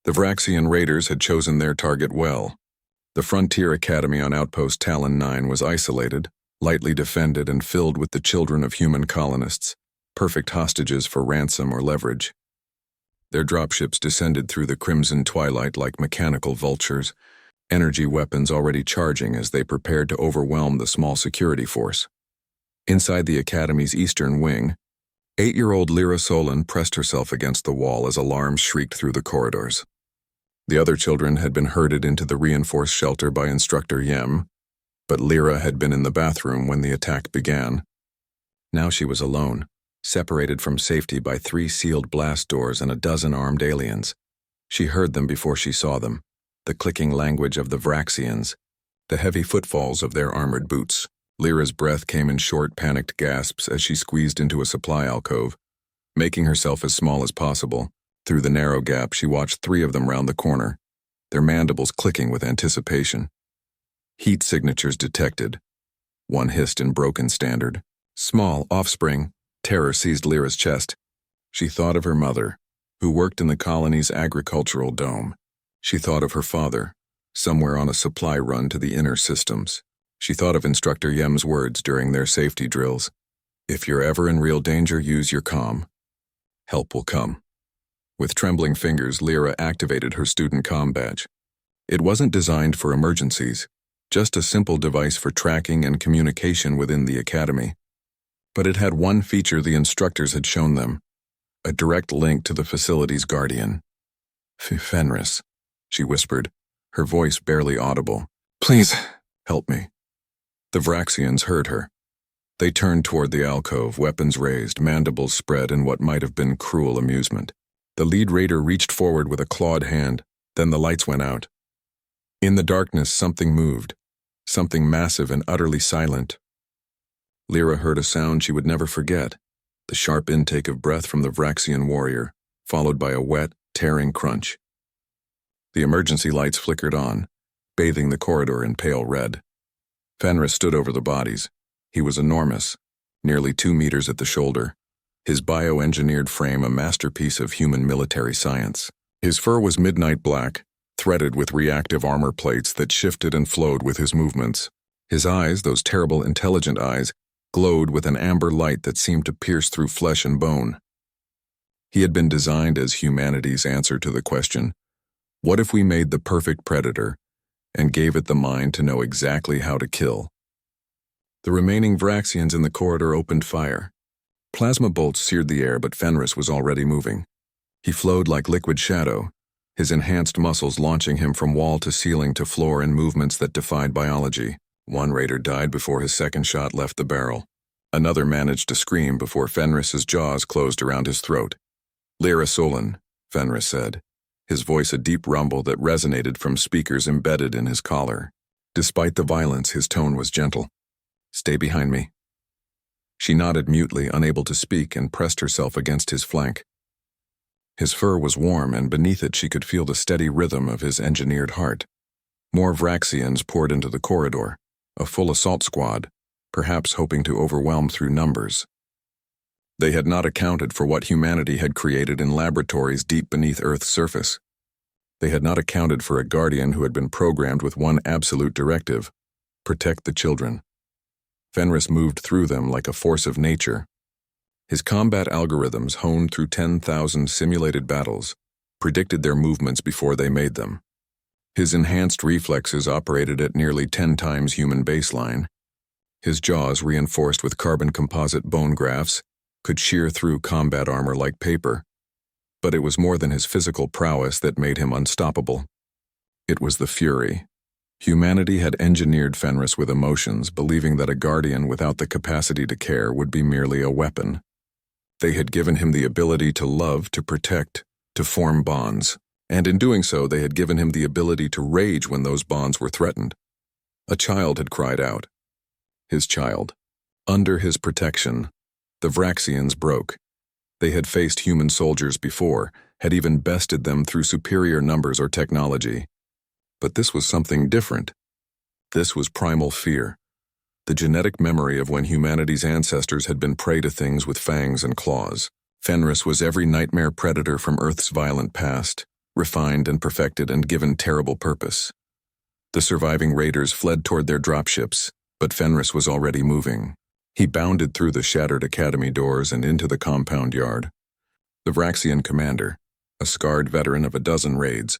The Vraxian raiders had chosen their target well. The frontier academy on Outpost Talon 9 was isolated, lightly defended, and filled with the children of human colonists, perfect hostages for ransom or leverage. Their dropships descended through the crimson twilight like mechanical vultures, energy weapons already charging as they prepared to overwhelm the small security force. Inside the academy's eastern wing, 8-year-old Lyra Solon pressed herself against the wall as alarms shrieked through the corridors. The other children had been herded into the reinforced shelter by Instructor Yem, but Lyra had been in the bathroom when the attack began. Now she was alone, separated from safety by 3 sealed blast doors and a dozen armed aliens. She heard them before she saw them, the clicking language of the Vraxians, the heavy footfalls of their armored boots. Lyra's breath came in short, panicked gasps as she squeezed into a supply alcove. Making herself as small as possible, through the narrow gap she watched 3 of them round the corner, their mandibles clicking with anticipation. Heat signatures detected. One hissed in broken standard. Small offspring. Terror seized Lyra's chest. She thought of her mother, who worked in the colony's agricultural dome. She thought of her father, somewhere on a supply run to the inner systems. She thought of Instructor Yem's words during their safety drills. If you're ever in real danger, use your comm. Help will come. With trembling fingers, Lyra activated her student comm badge. It wasn't designed for emergencies, just a simple device for tracking and communication within the academy. But it had one feature the instructors had shown them, a direct link to the facility's guardian. Fenrris, she whispered, her voice barely audible. Please, help me. The Vraxians heard her. They turned toward the alcove, weapons raised, mandibles spread in what might have been cruel amusement. The lead raider reached forward with a clawed hand, then the lights went out. In the darkness, something moved, something massive and utterly silent. Lyra heard a sound she would never forget, the sharp intake of breath from the Vraxian warrior, followed by a wet, tearing crunch. The emergency lights flickered on, bathing the corridor in pale red. Fenrris stood over the bodies. He was enormous, nearly 2 meters at the shoulder, his bioengineered frame a masterpiece of human military science. His fur was midnight black, threaded with reactive armor plates that shifted and flowed with his movements. His eyes, those terrible intelligent eyes, glowed with an amber light that seemed to pierce through flesh and bone. He had been designed as humanity's answer to the question, what if we made the perfect predator and gave it the mind to know exactly how to kill? The remaining Vraxians in the corridor opened fire. Plasma bolts seared the air, but Fenrris was already moving. He flowed like liquid shadow, his enhanced muscles launching him from wall to ceiling to floor in movements that defied biology. One raider died before his second shot left the barrel. Another managed to scream before Fenris's jaws closed around his throat. Lyra Solon, Fenris said, his voice a deep rumble that resonated from speakers embedded in his collar. Despite the violence, his tone was gentle. Stay behind me. She nodded mutely, unable to speak, and pressed herself against his flank. His fur was warm, and beneath it she could feel the steady rhythm of his engineered heart. More Vraxians poured into the corridor, a full assault squad, perhaps hoping to overwhelm through numbers. They had not accounted for what humanity had created in laboratories deep beneath Earth's surface. They had not accounted for a guardian who had been programmed with one absolute directive: protect the children. Fenris moved through them like a force of nature. His combat algorithms, honed through 10,000 simulated battles, predicted their movements before they made them. His enhanced reflexes operated at nearly 10 times human baseline. His jaws, reinforced with carbon composite bone grafts, could shear through combat armor like paper. But it was more than his physical prowess that made him unstoppable. It was the fury. Humanity had engineered Fenris with emotions, believing that a guardian without the capacity to care would be merely a weapon. They had given him the ability to love, to protect, to form bonds, and in doing so they had given him the ability to rage when those bonds were threatened. A child had cried out. His child. Under his protection, the Vraxians broke. They had faced human soldiers before, had even bested them through superior numbers or technology. But this was something different. This was primal fear, the genetic memory of when humanity's ancestors had been prey to things with fangs and claws. Fenris was every nightmare predator from Earth's violent past, refined and perfected and given terrible purpose. The surviving raiders fled toward their dropships, but Fenrris was already moving. He bounded through the shattered academy doors and into the compound yard. The Vraxian commander, a scarred veteran of a dozen raids,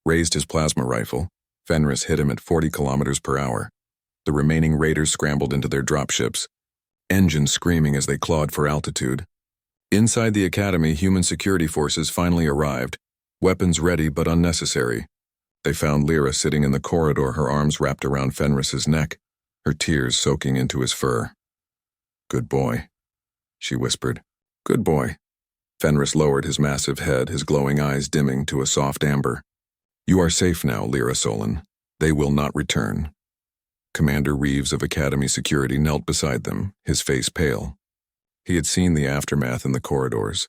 raised his plasma rifle. Fenrris hit him at 40 kilometers per hour. The remaining raiders scrambled into their dropships, engines screaming as they clawed for altitude. Inside the academy, human security forces finally arrived, weapons ready but unnecessary. They found Lyra sitting in the corridor, her arms wrapped around Fenris's neck, her tears soaking into his fur. "Good boy," she whispered. "Good boy." Fenris lowered his massive head, his glowing eyes dimming to a soft amber. "You are safe now, Lyra Solon. They will not return." Commander Reeves of Academy Security knelt beside them, his face pale. He had seen the aftermath in the corridors,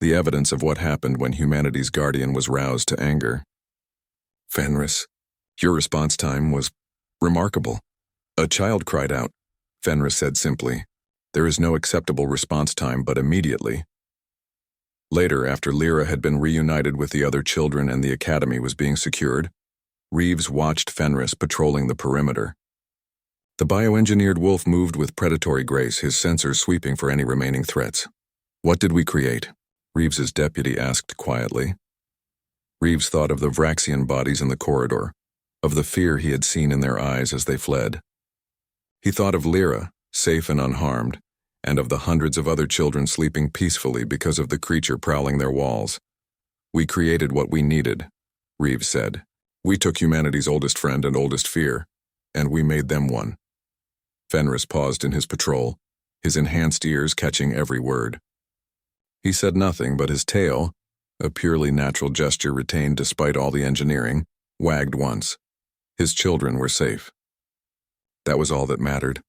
the evidence of what happened when humanity's guardian was roused to anger. "Fenris, your response time was remarkable." "A child cried out," Fenris said simply. "There is no acceptable response time but immediately." Later, after Lyra had been reunited with the other children and the academy was being secured, Reeves watched Fenris patrolling the perimeter. The bioengineered wolf moved with predatory grace, his sensors sweeping for any remaining threats. "What did we create?" Reeves's deputy asked quietly. Reeves thought of the Vraxian bodies in the corridor, of the fear he had seen in their eyes as they fled. He thought of Lyra, safe and unharmed, and of the hundreds of other children sleeping peacefully because of the creature prowling their walls. "We created what we needed," Reeves said. "We took humanity's oldest friend and oldest fear, and we made them one." Fenris paused in his patrol, his enhanced ears catching every word. He said nothing, but his tail, a purely natural gesture retained despite all the engineering, wagged once. His children were safe. That was all that mattered.